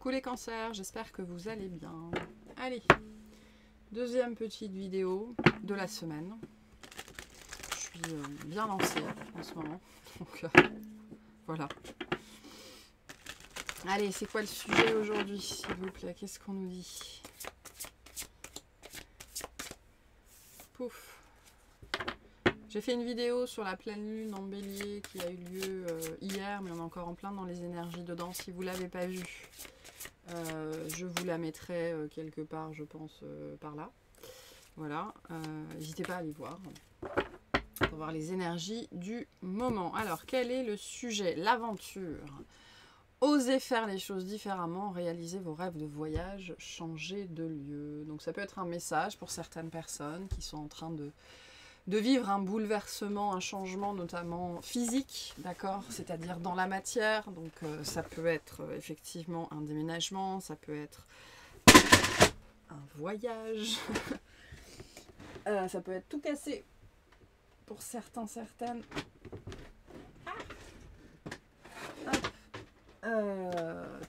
Coucou les cancers, j'espère que vous allez bien. Allez, deuxième petite vidéo de la semaine. Je suis bien lancée en ce moment, donc voilà. Allez, c'est quoi le sujet aujourd'hui, s'il vous plaît? Qu'est-ce qu'on nous dit? Pouf. J'ai fait une vidéo sur la pleine lune en bélier qui a eu lieu hier, mais on est encore en plein dans les énergies dedans. Si vous ne l'avez pas vue, je vous la mettrai quelque part, je pense, par là. Voilà, n'hésitez pas à aller voir pour voir les énergies du moment. Alors, quel est le sujet? L'aventure. Osez faire les choses différemment, réaliser vos rêves de voyage, changer de lieu. Donc ça peut être un message pour certaines personnes qui sont en train de vivre un bouleversement, un changement notamment physique, d'accord, c'est-à-dire dans la matière. Donc ça peut être effectivement un déménagement, ça peut être un voyage, ça peut être tout cassé pour certains, certaines.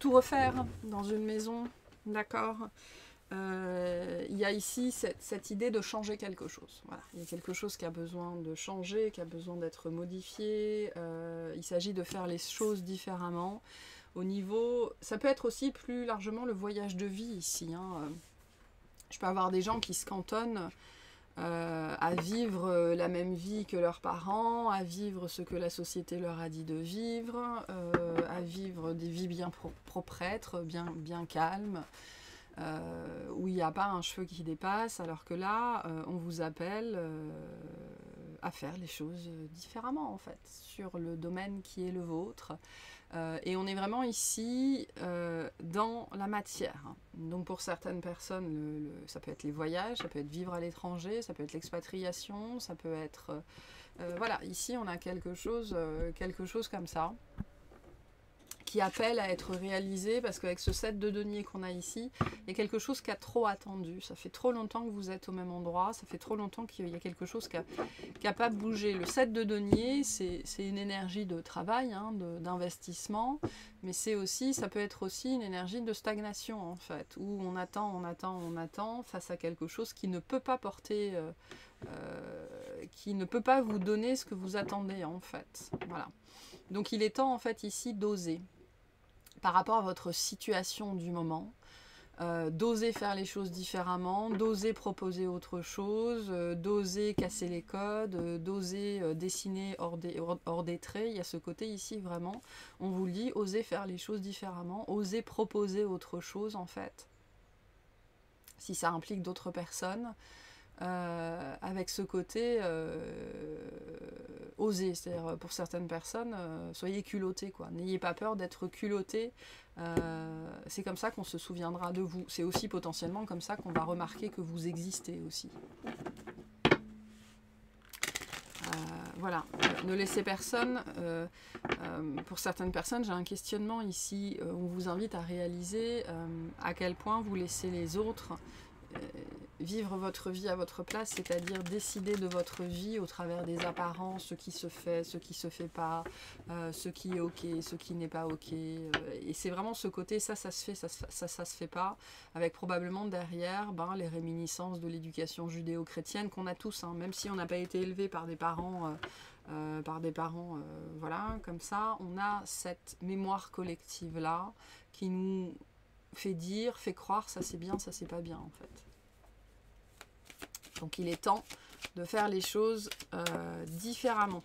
Tout refaire dans une maison, d'accord. Il y a ici cette idée de changer quelque chose. Voilà. Il y a quelque chose qui a besoin de changer, qui a besoin d'être modifié. Il s'agit de faire les choses différemment. Au niveau, ça peut être aussi plus largement le voyage de vie ici. Je peux avoir des gens qui se cantonnent à vivre la même vie que leurs parents, à vivre ce que la société leur a dit de vivre, à vivre des vies bien proprêtres, bien calmes. Où il n'y a pas un cheveu qui dépasse, alors que là, on vous appelle à faire les choses différemment, en fait, sur le domaine qui est le vôtre. Et on est vraiment ici dans la matière. Donc pour certaines personnes, ça peut être les voyages, ça peut être vivre à l'étranger, ça peut être l'expatriation, ça peut être... voilà, ici on a quelque chose comme ça, qui appelle à être réalisé, parce qu'avec ce 7 de denier qu'on a ici, il y a quelque chose qui a trop attendu. Ça fait trop longtemps que vous êtes au même endroit, ça fait trop longtemps qu'il y a quelque chose qui a pas bougé. Le 7 de denier, c'est une énergie de travail, d'investissement, mais ça peut être aussi une énergie de stagnation, en fait, où on attend face à quelque chose qui ne peut pas porter... qui ne peut pas vous donner ce que vous attendez, en fait. Voilà. Donc il est temps, en fait, ici, d'oser. Par rapport à votre situation du moment, d'oser faire les choses différemment, d'oser proposer autre chose, d'oser casser les codes, d'oser dessiner hors des traits. Il y a ce côté ici vraiment, on vous le dit, oser faire les choses différemment, oser proposer autre chose en fait, si ça implique d'autres personnes. Avec ce côté oser, c'est-à-dire pour certaines personnes, soyez culottés, quoi. N'ayez pas peur d'être culottés. C'est comme ça qu'on se souviendra de vous. C'est aussi potentiellement comme ça qu'on va remarquer que vous existez aussi. Voilà, ne laissez personne. Pour certaines personnes, j'ai un questionnement ici. On vous invite à réaliser à quel point vous laissez les autres vivre votre vie à votre place, c'est-à-dire décider de votre vie au travers des apparences, ce qui se fait, ce qui se fait pas, ce qui est ok, ce qui n'est pas ok. Et c'est vraiment ce côté, ça se fait, ça se fait pas, avec probablement derrière les réminiscences de l'éducation judéo-chrétienne qu'on a tous, même si on n'a pas été élevé par des parents... voilà, comme ça, on a cette mémoire collective-là qui nous fait croire ça c'est bien, ça c'est pas bien en fait. Donc il est temps de faire les choses différemment.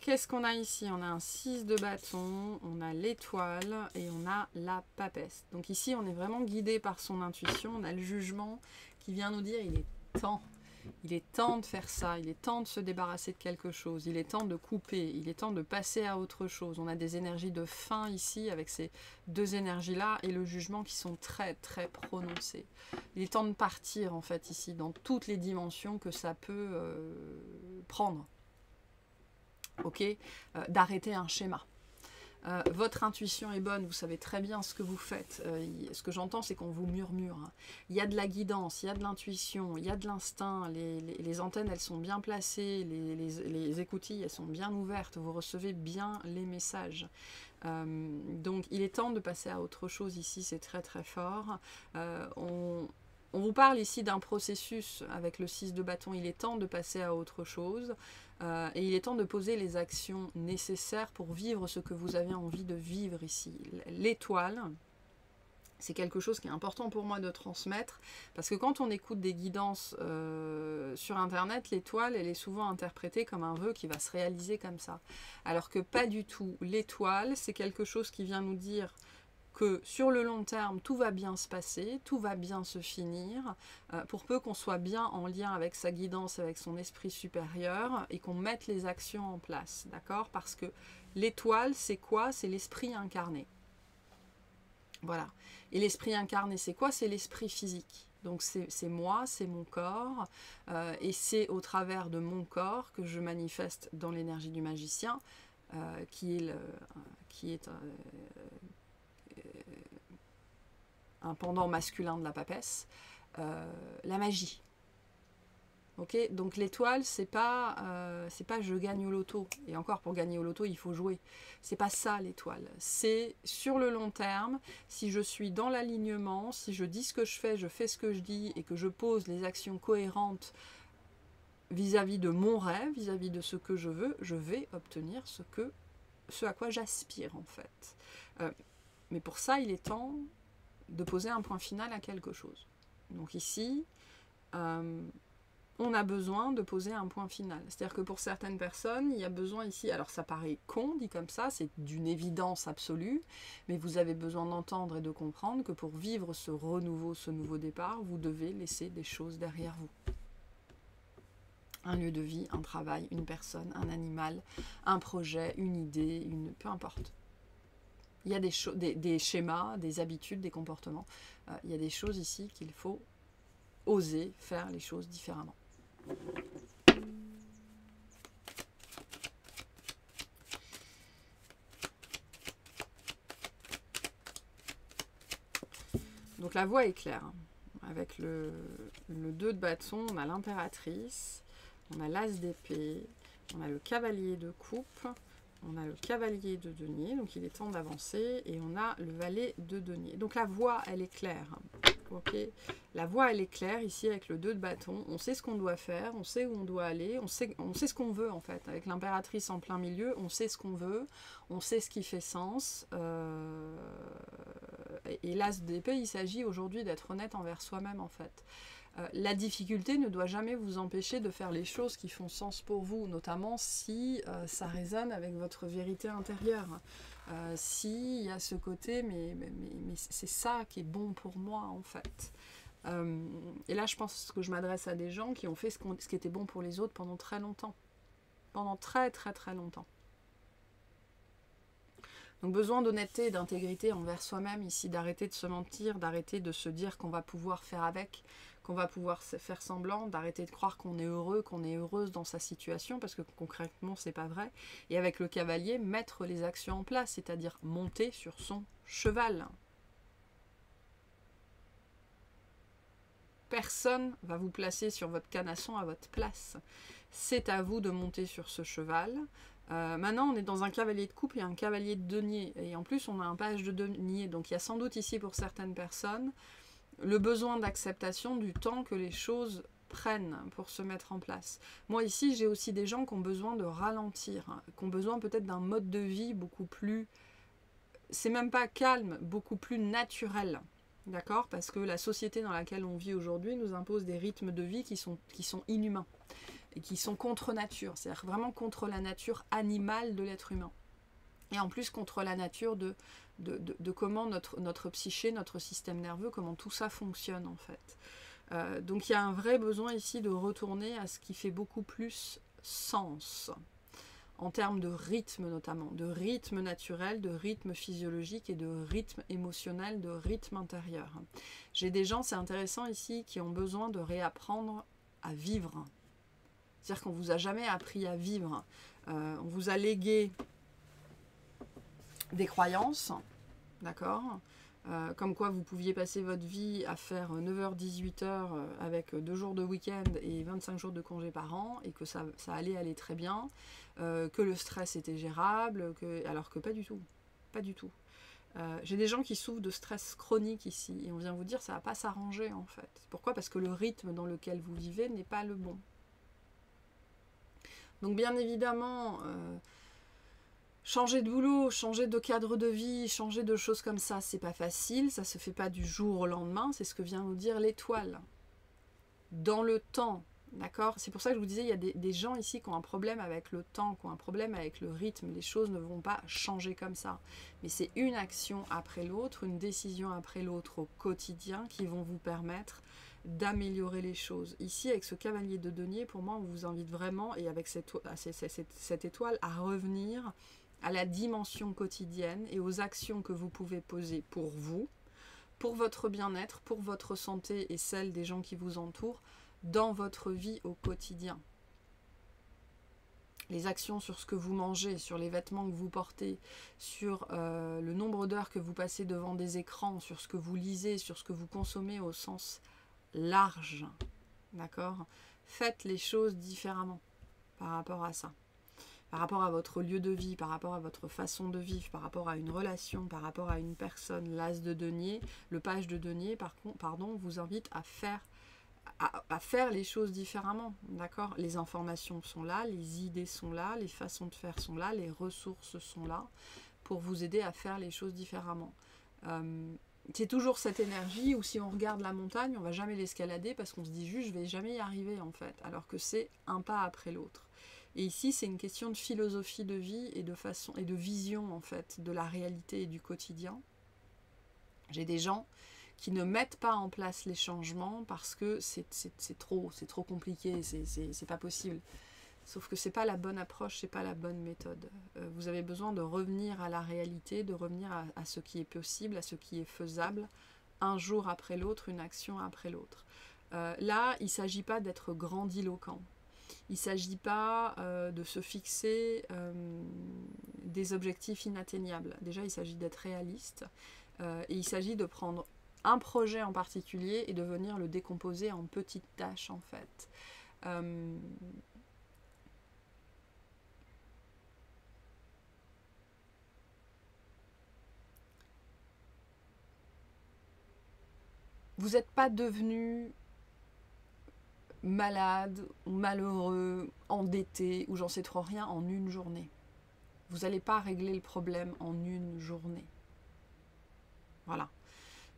Qu'est-ce qu'on a ici? On a un 6 de bâton, on a l'étoile et on a la papesse. Donc ici on est vraiment guidé par son intuition, on a le jugement qui vient nous dire il est temps. Il est temps de faire ça, il est temps de se débarrasser de quelque chose, il est temps de couper, il est temps de passer à autre chose. On a des énergies de fin ici avec ces deux énergies-là et le jugement qui sont très très prononcés. Il est temps de partir en fait ici dans toutes les dimensions que ça peut prendre. Ok, d'arrêter un schéma. Votre intuition est bonne, vous savez très bien ce que vous faites. Ce que j'entends, c'est qu'on vous murmure. Il y a de la guidance, il y a de l'intuition, il y a de l'instinct. Les antennes, elles sont bien placées, les écoutilles, elles sont bien ouvertes. Vous recevez bien les messages. Donc il est temps de passer à autre chose ici, c'est très très fort. On vous parle ici d'un processus avec le 6 de bâton, il est temps de passer à autre chose. Et il est temps de poser les actions nécessaires pour vivre ce que vous avez envie de vivre ici. L'étoile, c'est quelque chose qui est important pour moi de transmettre, parce que quand on écoute des guidances sur Internet, l'étoile, elle est souvent interprétée comme un vœu qui va se réaliser comme ça. Alors que pas du tout. L'étoile, c'est quelque chose qui vient nous dire que sur le long terme, tout va bien se passer, tout va bien se finir, pour peu qu'on soit bien en lien avec sa guidance, avec son esprit supérieur, et qu'on mette les actions en place, d'accord? Parce que l'étoile, c'est quoi? C'est l'esprit incarné. Voilà. Et l'esprit incarné, c'est quoi? C'est l'esprit physique. Donc c'est moi, c'est mon corps, et c'est au travers de mon corps que je manifeste dans l'énergie du magicien, qui est un pendant masculin de la papesse, la magie. Ok, donc l'étoile, c'est pas je gagne au loto. Et encore, pour gagner au loto, il faut jouer. C'est pas ça l'étoile. C'est sur le long terme, si je suis dans l'alignement, si je dis ce que je fais ce que je dis, et que je pose les actions cohérentes vis-à-vis de mon rêve, vis-à-vis de ce que je veux, je vais obtenir ce à quoi j'aspire en fait. Mais pour ça, il est temps de poser un point final à quelque chose. Donc ici, on a besoin de poser un point final. C'est-à-dire que pour certaines personnes, il y a besoin ici, alors ça paraît con dit comme ça, c'est d'une évidence absolue, mais vous avez besoin d'entendre et de comprendre que pour vivre ce renouveau, ce nouveau départ, vous devez laisser des choses derrière vous. Un lieu de vie, un travail, une personne, un animal, un projet, une idée, peu importe. Il y a des schémas, des habitudes, des comportements. Il y a des choses ici qu'il faut oser faire les choses différemment. Donc la voie est claire. Avec le 2 de bâton, on a l'impératrice, on a l'as d'épée, on a le cavalier de coupe, on a le cavalier de denier, donc il est temps d'avancer, et on a le valet de denier. Donc la voie, elle est claire. Okay. La voie, elle est claire ici avec le 2 de bâton. On sait ce qu'on doit faire, on sait où on doit aller, on sait ce qu'on veut en fait. Avec l'impératrice en plein milieu, on sait ce qu'on veut, on sait ce qui fait sens. Et l'as d'épée, il s'agit aujourd'hui d'être honnête envers soi-même en fait. La difficulté ne doit jamais vous empêcher de faire les choses qui font sens pour vous, notamment si ça résonne avec votre vérité intérieure. S'il y a ce côté, mais c'est ça qui est bon pour moi en fait. Et là je pense que je m'adresse à des gens qui ont fait ce qui était bon pour les autres pendant très longtemps. Pendant très très très longtemps. Donc besoin d'honnêteté et d'intégrité envers soi-même ici, d'arrêter de se mentir, d'arrêter de se dire qu'on va pouvoir faire avec, qu'on va pouvoir faire semblant, d'arrêter de croire qu'on est heureux, qu'on est heureuse dans sa situation, parce que concrètement c'est pas vrai. Et avec le cavalier, mettre les actions en place, c'est-à-dire monter sur son cheval. Personne va vous placer sur votre canasson à votre place. C'est à vous de monter sur ce cheval. Maintenant, on est dans un cavalier de coupe et un cavalier de denier. Et en plus, on a un page de denier. Donc, il y a sans doute ici, pour certaines personnes, le besoin d'acceptation du temps que les choses prennent pour se mettre en place. Moi, ici, j'ai aussi des gens qui ont besoin de ralentir, qui ont besoin peut-être d'un mode de vie beaucoup plus... C'est même pas calme, beaucoup plus naturel. D'accord? Parce que la société dans laquelle on vit aujourd'hui nous impose des rythmes de vie qui sont inhumains. Et qui sont contre nature, c'est-à-dire vraiment contre la nature animale de l'être humain. Et en plus contre la nature de comment notre psyché, notre système nerveux, comment tout ça fonctionne en fait. Donc il y a un vrai besoin ici de retourner à ce qui fait beaucoup plus sens, en termes de rythme notamment, de rythme naturel, de rythme physiologique et de rythme émotionnel, de rythme intérieur. J'ai des gens, c'est intéressant ici, qui ont besoin de réapprendre à vivre. C'est-à-dire qu'on ne vous a jamais appris à vivre. On vous a légué des croyances, d'accord, comme quoi vous pouviez passer votre vie à faire 9h-18h avec 2 jours de week-end et 25 jours de congé par an, et que ça allait aller très bien, que le stress était gérable, alors que pas du tout. pas du tout. J'ai des gens qui souffrent de stress chronique ici, et on vient vous dire ça va pas s'arranger en fait. Pourquoi? Parce que le rythme dans lequel vous vivez n'est pas le bon. Donc bien évidemment, changer de boulot, changer de cadre de vie, changer de choses comme ça, c'est pas facile, ça se fait pas du jour au lendemain, c'est ce que vient nous dire l'étoile. Dans le temps, d'accord? C'est pour ça que je vous disais, il y a des gens ici qui ont un problème avec le temps, qui ont un problème avec le rythme, les choses ne vont pas changer comme ça. Mais c'est une action après l'autre, une décision après l'autre au quotidien qui vont vous permettre d'améliorer les choses. Ici, avec ce cavalier de denier, pour moi, on vous invite vraiment, et avec cette étoile, à revenir à la dimension quotidienne et aux actions que vous pouvez poser pour vous, pour votre bien-être, pour votre santé et celle des gens qui vous entourent, dans votre vie au quotidien. Les actions sur ce que vous mangez, sur les vêtements que vous portez, sur le nombre d'heures que vous passez devant des écrans, sur ce que vous lisez, sur ce que vous consommez au sens large, d'accord? Faites les choses différemment par rapport à ça. Par rapport à votre lieu de vie, par rapport à votre façon de vivre, par rapport à une relation, par rapport à une personne. L'as de denier, le page de denier, pardon, vous invite à faire les choses différemment, d'accord? Les informations sont là, les idées sont là, les façons de faire sont là, les ressources sont là pour vous aider à faire les choses différemment. C'est toujours cette énergie où si on regarde la montagne, on ne va jamais l'escalader parce qu'on se dit juste je ne vais jamais y arriver en fait, alors que c'est un pas après l'autre. Et ici, c'est une question de philosophie de vie et de façon et de vision en fait de la réalité et du quotidien. J'ai des gens qui ne mettent pas en place les changements parce que c'est trop compliqué, c'est pas possible. Sauf que c'est pas la bonne approche, c'est pas la bonne méthode. Vous avez besoin de revenir à la réalité, de revenir à ce qui est possible, à ce qui est faisable, un jour après l'autre, une action après l'autre. Là, il ne s'agit pas d'être grandiloquent. Il ne s'agit pas de se fixer des objectifs inatteignables. Déjà, il s'agit d'être réaliste. Et il s'agit de prendre un projet en particulier et de venir le décomposer en petites tâches, en fait. Vous n'êtes pas devenu malade ou malheureux, endetté ou j'en sais trop rien en une journée. Vous n'allez pas régler le problème en une journée. Voilà.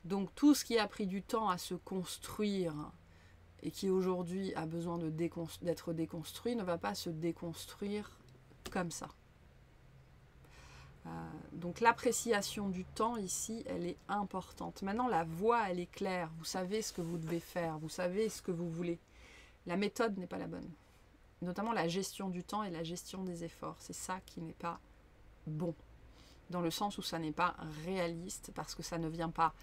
Donc tout ce qui a pris du temps à se construire et qui aujourd'hui a besoin d'être déconstruit ne va pas se déconstruire comme ça. Donc l'appréciation du temps ici, elle est importante. Maintenant, la voie, elle est claire. Vous savez ce que vous devez faire. Vous savez ce que vous voulez. La méthode n'est pas la bonne. Notamment la gestion du temps et la gestion des efforts. C'est ça qui n'est pas bon. Dans le sens où ça n'est pas réaliste parce que ça ne vient pas,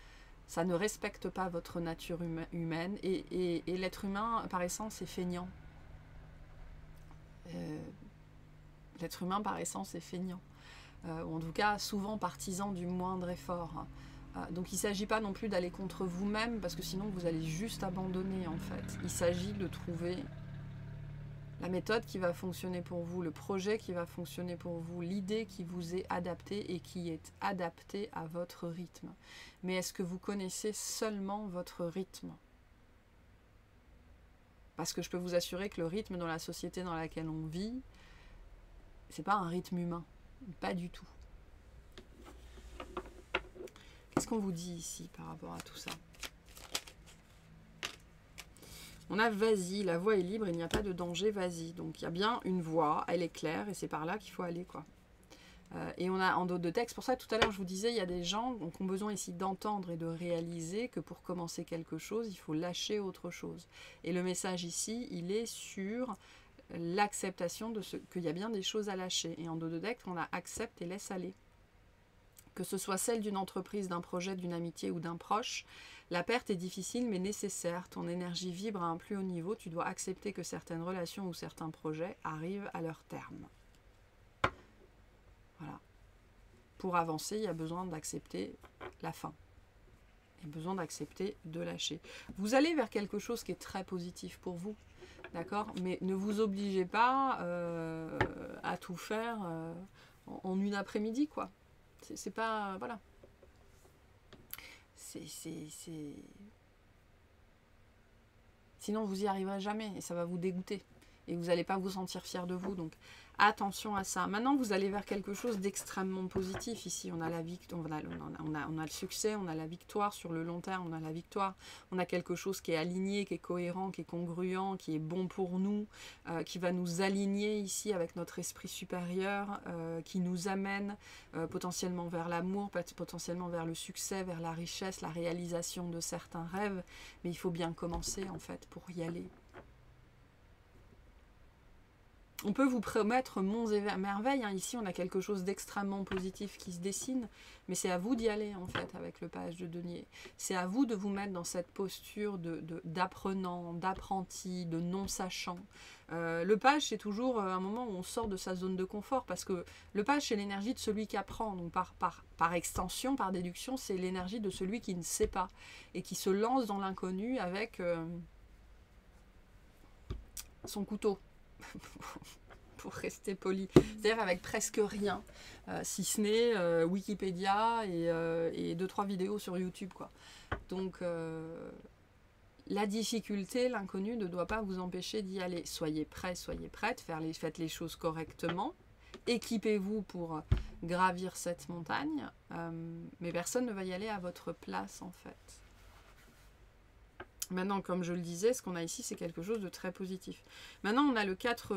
ça ne respecte pas votre nature humaine et l'être humain, par essence, est feignant. L'être humain, par essence, est feignant. Ou en tout cas souvent partisan du moindre effort. Donc il ne s'agit pas non plus d'aller contre vous-même parce que sinon vous allez juste abandonner en fait. Il s'agit de trouver la méthode qui va fonctionner pour vous, le projet qui va fonctionner pour vous, l'idée qui vous est adaptée et qui est adaptée à votre rythme. Mais est-ce que vous connaissez seulement votre rythme? Parce que je peux vous assurer que le rythme dans la société dans laquelle on vit, c'est pas un rythme humain. Pas du tout. Qu'est-ce qu'on vous dit ici par rapport à tout ça? On a vas-y, la voie est libre, il n'y a pas de danger, vas-y. Donc il y a bien une voie, elle est claire et c'est par là qu'il faut aller, quoi. Et on a en d'autres de texte, pour ça tout à l'heure je vous disais, il y a des gens qui ont besoin ici d'entendre et de réaliser que pour commencer quelque chose, il faut lâcher autre chose. Et le message ici, il est sur l'acceptation de ce qu'il y a bien des choses à lâcher. Et en dos de deck, on a accepte et laisse aller. Que ce soit celle d'une entreprise, d'un projet, d'une amitié ou d'un proche, la perte est difficile mais nécessaire. Ton énergie vibre à un plus haut niveau. Tu dois accepter que certaines relations ou certains projets arrivent à leur terme. Voilà. Pour avancer, il y a besoin d'accepter la fin. Il y a besoin d'accepter de lâcher. Vous allez vers quelque chose qui est très positif pour vous. D'accord? Mais ne vous obligez pas à tout faire en une après-midi, quoi. C'est pas... Voilà. Sinon, vous y arriverez jamais et ça va vous dégoûter. Et vous n'allez pas vous sentir fier de vous. Donc, attention à ça. Maintenant, vous allez vers quelque chose d'extrêmement positif. Ici, on a la victoire, on a le succès, on a la victoire sur le long terme, on a la victoire. On a quelque chose qui est aligné, qui est cohérent, qui est congruent, qui est bon pour nous, qui va nous aligner ici avec notre esprit supérieur, qui nous amène potentiellement vers l'amour, potentiellement vers le succès, vers la richesse, la réalisation de certains rêves. Mais il faut bien commencer, en fait, pour y aller. On peut vous promettre monts et merveilles. Hein. Ici, on a quelque chose d'extrêmement positif qui se dessine. Mais c'est à vous d'y aller, en fait, avec le page de denier. C'est à vous de vous mettre dans cette posture d'apprenant, d'apprenti, de non-sachant. Le page, c'est toujours un moment où on sort de sa zone de confort. Parce que le page, c'est l'énergie de celui qui apprend. Donc, par extension, par déduction, c'est l'énergie de celui qui ne sait pas. Et qui se lance dans l'inconnu avec son couteau. Pour rester poli, c'est-à-dire avec presque rien, si ce n'est Wikipédia et 2-3 vidéos sur YouTube, quoi. Donc la difficulté, l'inconnu ne doit pas vous empêcher d'y aller. Soyez prêts, soyez prêtes, faites les choses correctement, équipez-vous pour gravir cette montagne, mais personne ne va y aller à votre place, en fait. Maintenant, comme je le disais, ce qu'on a ici, c'est quelque chose de très positif. Maintenant, on a le 4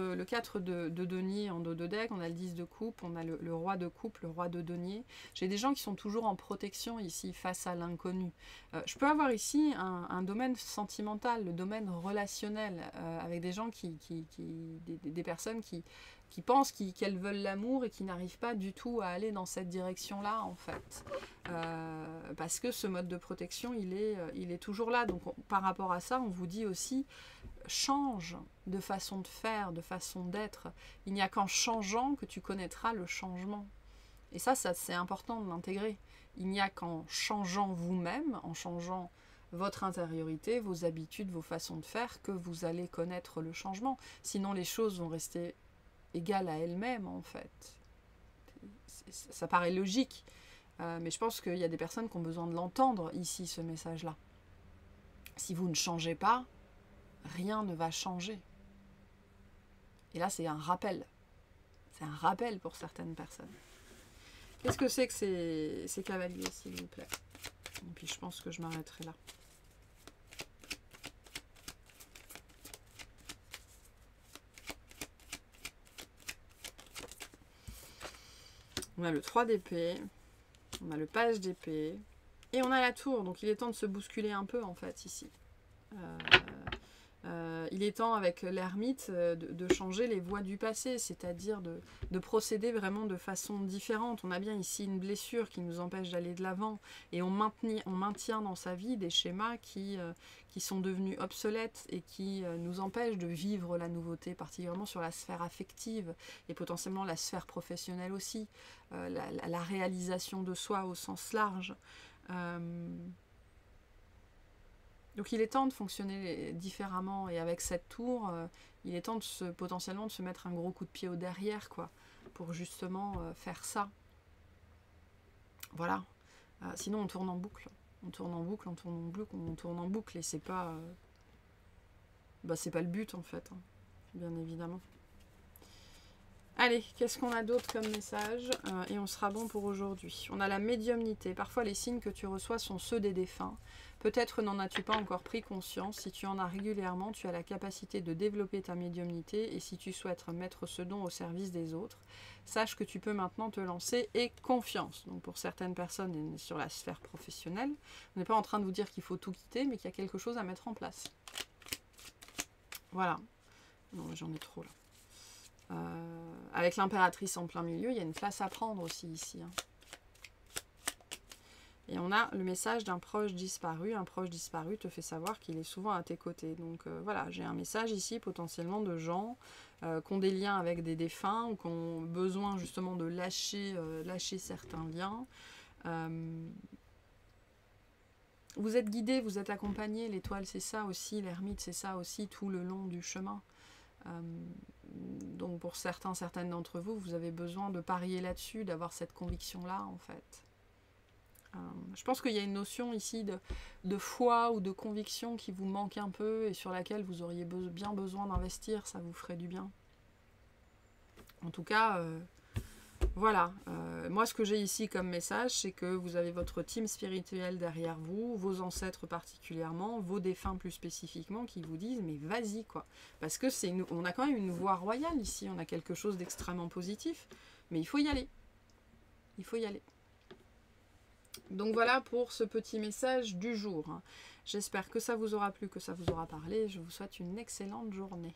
de denier en dos de deck, on a le 10 de coupe, on a le roi de coupe, le roi de denier. J'ai des gens qui sont toujours en protection ici, face à l'inconnu. Je peux avoir ici un domaine sentimental, le domaine relationnel, avec des gens des personnes qui pensent qu'elles veulent l'amour et qui n'arrivent pas du tout à aller dans cette direction-là, en fait. Parce que ce mode de protection, il est toujours là. Donc, par rapport à ça, on vous dit aussi, change de façon de faire, de façon d'être. Il n'y a qu'en changeant que tu connaîtras le changement. Et ça c'est important de l'intégrer. Il n'y a qu'en changeant vous-même, en changeant votre intériorité, vos habitudes, vos façons de faire, que vous allez connaître le changement. Sinon, les choses vont rester égale à elle-même, en fait. Ça paraît logique, mais je pense qu'il y a des personnes qui ont besoin de l'entendre ici, ce message-là. Si vous ne changez pas, rien ne va changer. Et là, c'est un rappel. C'est un rappel pour certaines personnes. Qu'est-ce que c'est que ces cavaliers, s'il vous plaît? Et puis je pense que je m'arrêterai là. On a le 3 d'épée, on a le page d'épée, et on a la tour. Donc il est temps de se bousculer un peu, en fait, ici. Il est temps, avec l'ermite, de changer les voies du passé, c'est-à-dire de procéder vraiment de façon différente. On a bien ici une blessure qui nous empêche d'aller de l'avant, et on maintient dans sa vie des schémas qui sont devenus obsolètes et qui nous empêchent de vivre la nouveauté, particulièrement sur la sphère affective et potentiellement la sphère professionnelle aussi, la réalisation de soi au sens large. Donc il est temps de fonctionner différemment, et avec cette tour, il est temps potentiellement de se mettre un gros coup de pied au derrière, quoi, pour justement faire ça. Voilà. Sinon on tourne en boucle. On tourne en boucle, on tourne en boucle, on tourne en boucle, et c'est pas le but, en fait, hein, bien évidemment. Allez, qu'est-ce qu'on a d'autre comme message? Et on sera bon pour aujourd'hui. On a la médiumnité. Parfois, les signes que tu reçois sont ceux des défunts. Peut-être n'en as-tu pas encore pris conscience. Si tu en as régulièrement, tu as la capacité de développer ta médiumnité. Et si tu souhaites mettre ce don au service des autres, sache que tu peux maintenant te lancer, et confiance. Donc pour certaines personnes sur la sphère professionnelle, on n'est pas en train de vous dire qu'il faut tout quitter, mais qu'il y a quelque chose à mettre en place. Voilà. Non, j'en ai trop là. Avec l'impératrice en plein milieu, il y a une place à prendre aussi ici. Hein. Et on a le message d'un proche disparu. Un proche disparu te fait savoir qu'il est souvent à tes côtés. Donc voilà, j'ai un message ici potentiellement de gens qui ont des liens avec des défunts, ou qui ont besoin justement de lâcher certains liens. Vous êtes guidés, vous êtes accompagnés. L'étoile, c'est ça aussi. L'ermite, c'est ça aussi, tout le long du chemin. Donc pour certaines d'entre vous, vous avez besoin de parier là-dessus, d'avoir cette conviction-là en fait. Je pense qu'il y a une notion ici de foi ou de conviction qui vous manque un peu et sur laquelle vous auriez bien besoin d'investir, ça vous ferait du bien. En tout cas, voilà. Moi, ce que j'ai ici comme message, c'est que vous avez votre team spirituel derrière vous, vos ancêtres particulièrement, vos défunts plus spécifiquement, qui vous disent « mais vas-y, quoi ». Parce que on a quand même une voie royale ici, on a quelque chose d'extrêmement positif, mais il faut y aller. Il faut y aller. Donc voilà pour ce petit message du jour. J'espère que ça vous aura plu, que ça vous aura parlé. Je vous souhaite une excellente journée.